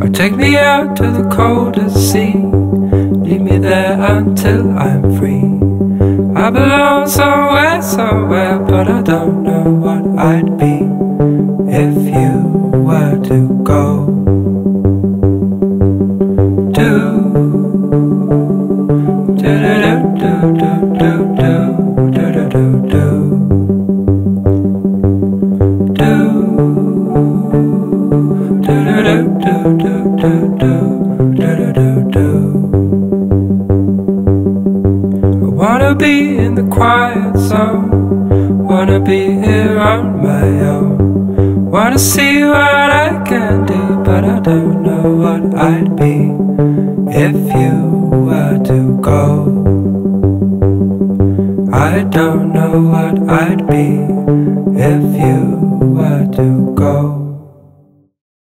Or take me out to the coldest sea. Leave me there until I'm free. I belong somewhere, somewhere, but I don't know what I'd be if you were to go. Do do do do do do do do do do do do do do do do do. I wanna be in the quiet zone, wanna be here on my own, wanna see what I can do, but I don't know what I'd be if you were to go. I don't know what I'd be if you were to go.